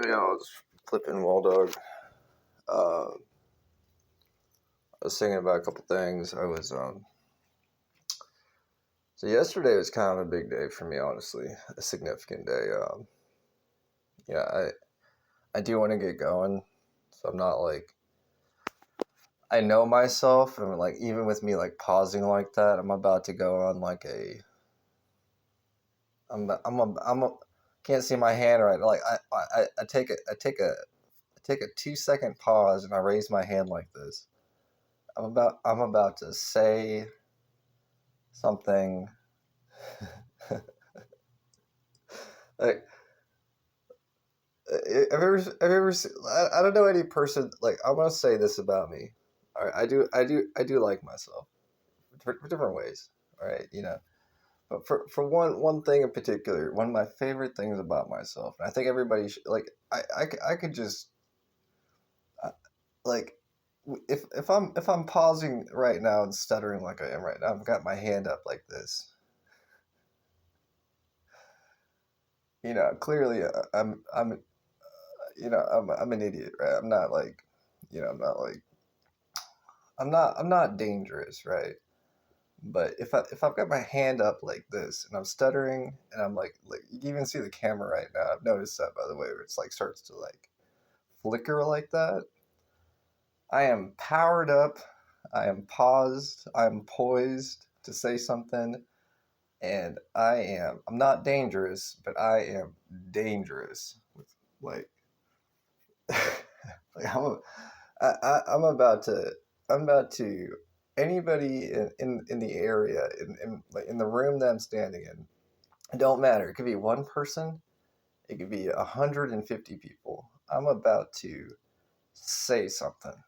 Yeah, I was flipping Wall Dog. I was thinking about a couple things. So yesterday was kind of a big day for me, honestly, a significant day. Yeah, I do want to get going, so I'm not like I know myself, and like even with me like pausing like that, I'm about to go on like a I'm a can't see my hand right. Like I take a 2 second pause and I raise my hand like this. I'm about to say something. Like, I don't know any person, like, I want to say this about me. All right, I do like myself for different ways. All right, but for one thing in particular, one of my favorite things about myself, and I think everybody should, like, I could just, uh, like, if I'm pausing right now and stuttering like I am right now, I've got my hand up like this. Clearly, I'm an idiot, right? I'm not like I'm not dangerous, right? But if I've got my hand up like this and I'm stuttering and I'm like you can even see the camera right now. I've noticed that, by the way, where it's like starts to like flicker like that. I am powered up. I am paused. I'm poised to say something, and I'm not dangerous, but I am dangerous with like like I'm about to anybody in the area in the room that I'm standing in. It don't matter. It could be one person. It could be 150 people. I'm about to say something,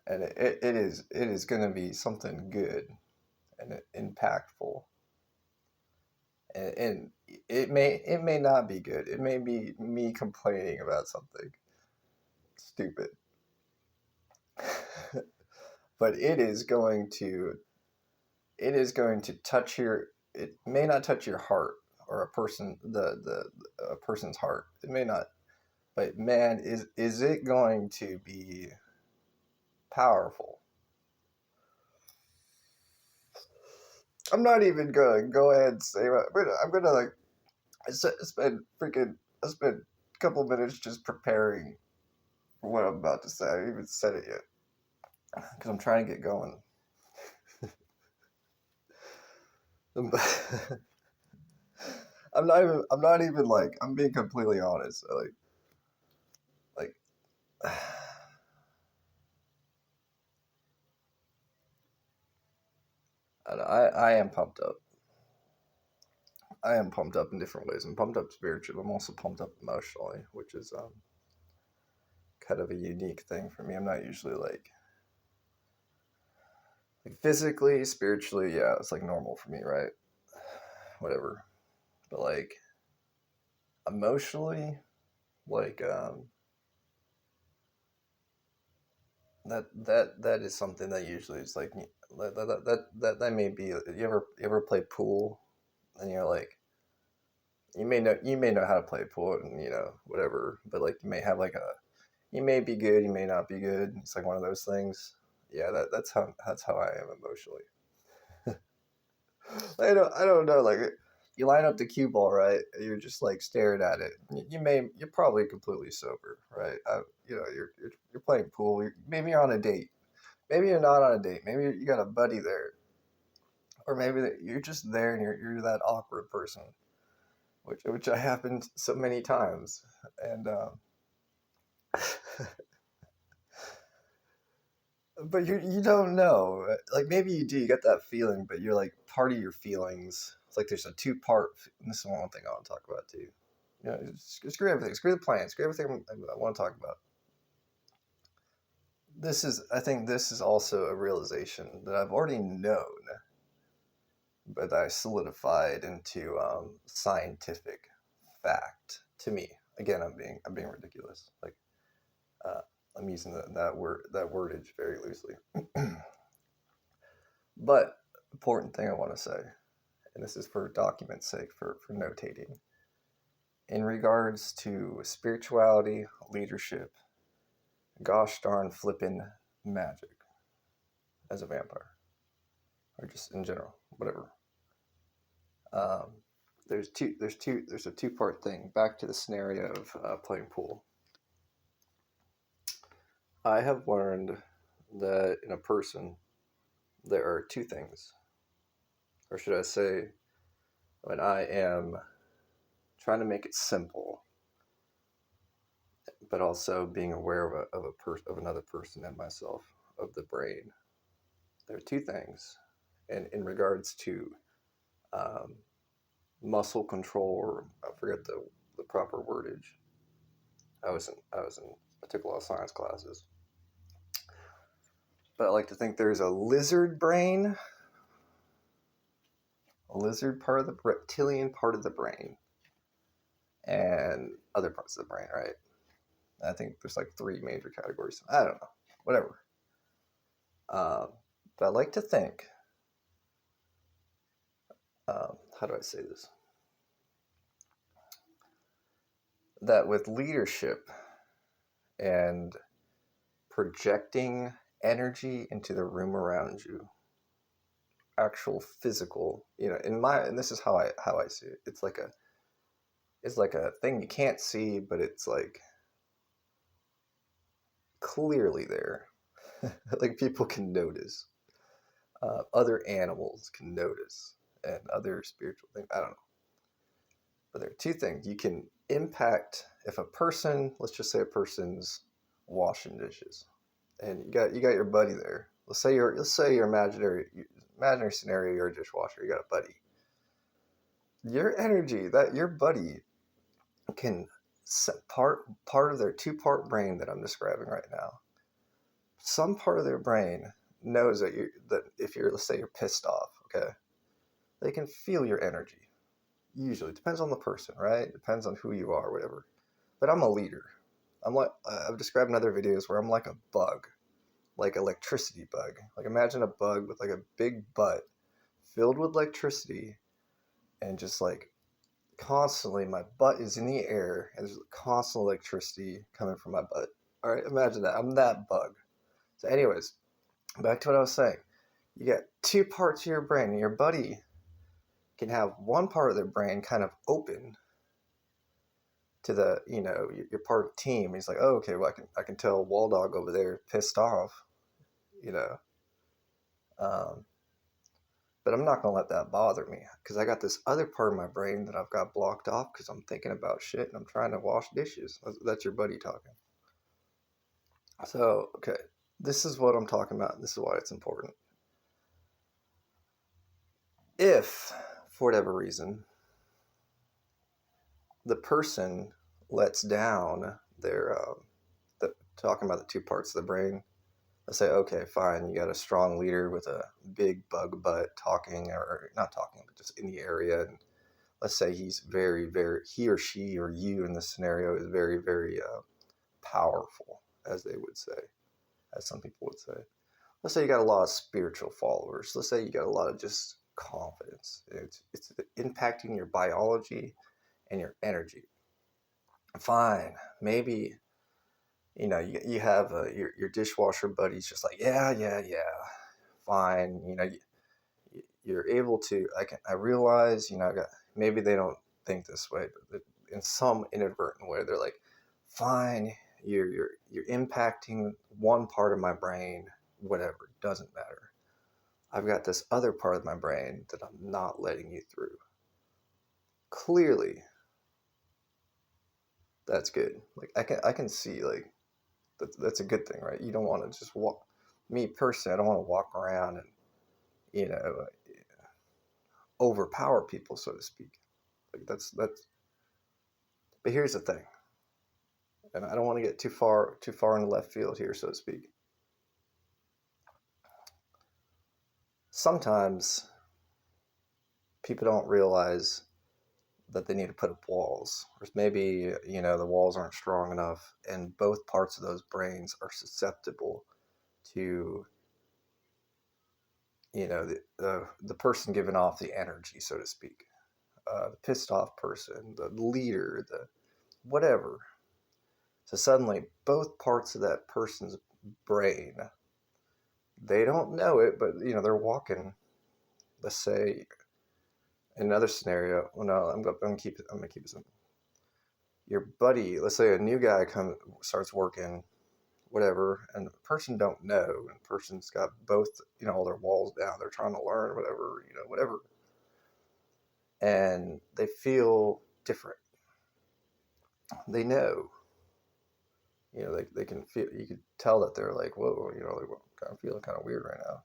and it is going to be something good and impactful. And it may not be good. It may be me complaining about something stupid, but it is going to touch your. It may not touch your heart or a person's heart. It may not, but man, is it going to be powerful? I'm not even gonna go ahead and say what I'm gonna like. I spent a couple minutes just preparing for what I'm about to say. I haven't even said it yet because I'm trying to get going. I'm not even like. I'm being completely honest. Like. I am pumped up. I am pumped up in different ways. I'm pumped up spiritually. I'm also pumped up emotionally, which is kind of a unique thing for me. I'm not usually like physically, spiritually. Yeah, it's like normal for me, right? Whatever. But like emotionally, like that is something that usually is like that may be. You ever play pool and you're like you may know how to play pool and whatever, but like you may be good, you may not be good. It's like one of those things. Yeah, that's how I am emotionally. I don't know. Like you line up the cue ball, right? You're just like staring at it. You're probably completely sober, right? You're playing pool. Maybe you're on a date. Maybe you're not on a date. Maybe you got a buddy there, or maybe you're just there and you're that awkward person, which I happened so many times, and but you don't know. Like maybe you do. You get that feeling, but you're like part of your feelings. It's like there's a two part. And this is one thing I want to talk about too. Screw everything. Screw the plan. Screw everything I want to talk about. I think this is also a realization that I've already known, but I solidified into scientific fact to me. Again, I'm being ridiculous. Like uh, I'm using that wordage very loosely. But important thing I want to say, and this is for document's sake, for notating. in regards to spirituality, leadership, gosh darn flippin' magic as a vampire, or just in general, whatever. Um, there's a two-part thing. Back to the scenario of playing pool. I have learned that in a person there are two things, or should I say, when I am trying to make it simple, but also being aware of another person and myself, of the brain. There are two things, and in regards to um, muscle control, or I forget the proper wordage. I took a lot of science classes, but I like to think there's a lizard brain, a lizard part of the reptilian part of the brain, and other parts of the brain, right? I think there's like three major categories. I don't know, whatever. Um, but I like to think, how do I say this? That with leadership and projecting energy into the room around you, actual physical, and this is how I see it. It's like a thing you can't see, but it's like clearly there. Like people can notice. Other animals can notice, and other spiritual things. I don't know. But there are two things you can impact. If a person, let's just say a person's washing dishes, and you got your buddy there. Let's say your imaginary scenario, you're a dishwasher. You got a buddy. Your energy, that your buddy can set part of their two-part brain that I'm describing right now. Some part of their brain knows that if you're, let's say you're pissed off, okay, they can feel your energy. Usually, it depends on the person, right? It depends on who you are, whatever. But I'm a leader. I've described in other videos where I'm like a bug, like electricity bug. Like imagine a bug with like a big butt filled with electricity, and just like constantly my butt is in the air and there's constant electricity coming from my butt. All right, imagine that. I'm that bug. So, anyways, back to what I was saying. You got two parts of your brain, and your buddy can have one part of their brain kind of open to you're part of the team. He's like, oh, okay, well, I can tell Wall Dog over there pissed off, you know. Um, but I'm not gonna let that bother me because I got this other part of my brain that I've got blocked off because I'm thinking about shit and I'm trying to wash dishes. That's your buddy talking. So, okay, this is what I'm talking about. This is why it's important. If, for whatever reason, the person lets down talking about the two parts of the brain, let's say, okay, fine, you got a strong leader with a big bug butt talking, or not talking, but just in the area. And let's say he's very, very, he or she or you in this scenario is very, very powerful, as they would say, as some people would say. Let's say you got a lot of spiritual followers. Let's say you got a lot of just confidence. It's impacting your biology and your energy. Fine, maybe you have your dishwasher buddy's just like, yeah, fine. You're able to. I realize, maybe they don't think this way, but in some inadvertent way, they're like, fine. You're impacting one part of my brain. Whatever, doesn't matter. I've got this other part of my brain that I'm not letting you through. Clearly, that's good. Like I can see like that's a good thing, right? You don't want to just walk. Me personally, I don't want to walk around and you know overpower people, so to speak. Like that's. But here's the thing, and I don't want to get too far in the left field here, so to speak. Sometimes people don't realize that they need to put up walls, or maybe the walls aren't strong enough, and both parts of those brains are susceptible to the person giving off the energy, so to speak. the pissed off person, the leader, the whatever. So suddenly, both parts of that person's brain, they don't know it, but they're walking. Let's say in another scenario. Well, no, I'm gonna keep it simple. Your buddy, let's say a new guy starts working, whatever, and the person don't know, and the person's got both, all their walls down. They're trying to learn, whatever, and they feel different. They know, they can feel. You could tell that they're like, whoa, they're kind of feeling kind of weird right now.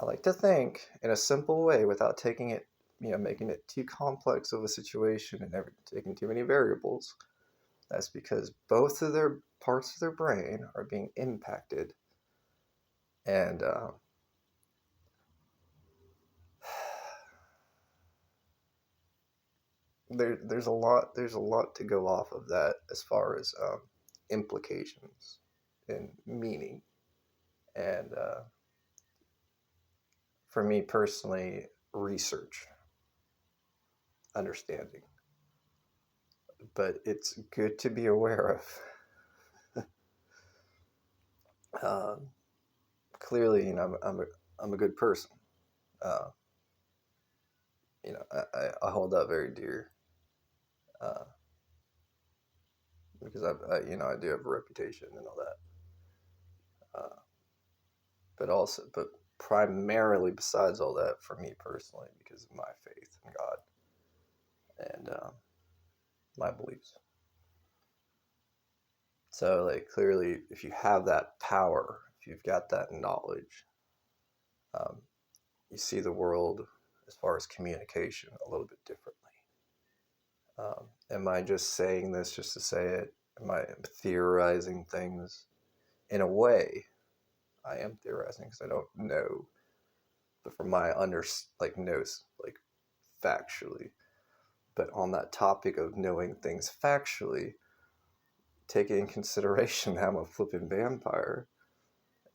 I like to think in a simple way without taking it, making it too complex of a situation and taking too many variables. That's because both of their parts of their brain are being impacted, and there's a lot to go off of that as far as implications and meaning, and for me personally, research, understanding. But it's good to be aware of. Clearly, I'm a good person. Uh, I hold that very dear, uh, because I do have a reputation and all that. But primarily, besides all that, for me personally, because of my faith in God and my beliefs. So, like, clearly, if you have that power, if you've got that knowledge, um, you see the world as far as communication a little bit differently. Am I just saying this just to say it? Am I theorizing things? In a way, I am theorizing because I don't know, but from my knows factually. But on that topic of knowing things factually, take in consideration that I'm a flipping vampire,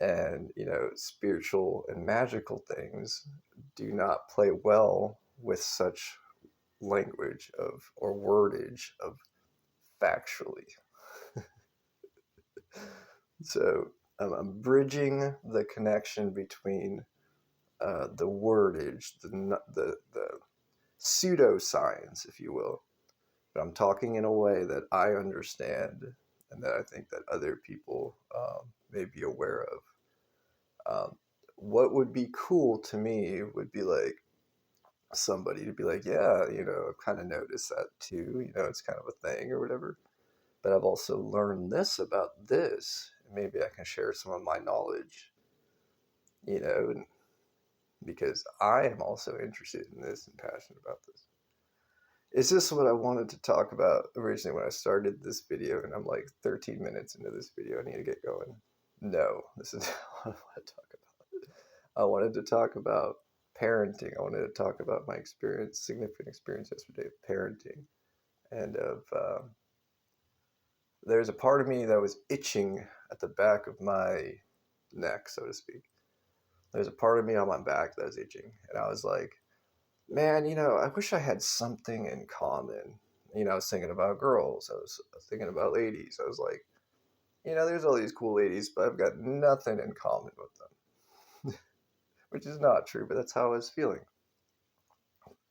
and spiritual and magical things do not play well with such language or wordage of factually. So I'm bridging the connection between the wordage, the pseudoscience, if you will. But I'm talking in a way that I understand and that I think that other people may be aware of. What would be cool to me would be like somebody to be like, yeah, I've kind of noticed that too. It's kind of a thing or whatever. But I've also learned this about this. And maybe I can share some of my knowledge, because I am also interested in this and passionate about this. Is this what I wanted to talk about originally when I started this video? And I'm like 13 minutes into this video. I need to get going. No, this is not what I want to talk about. I wanted to talk about parenting. I wanted to talk about my significant experience yesterday of parenting, and there's a part of me that was itching at the back of my neck, so to speak. There's a part of me on my back that was itching, and I was like, man, I wish I had something in common. I was thinking about girls. I was thinking about ladies. I was like, there's all these cool ladies, but I've got nothing in common with them. Which is not true, but that's how I was feeling.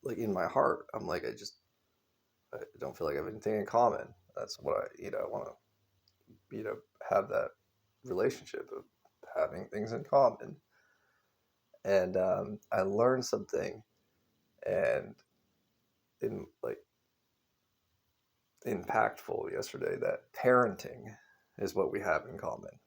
Like in my heart, I'm like, I don't feel like I have anything in common. That's what I want to, have that relationship of having things in common. And I learned something, and in like impactful yesterday, that parenting is what we have in common.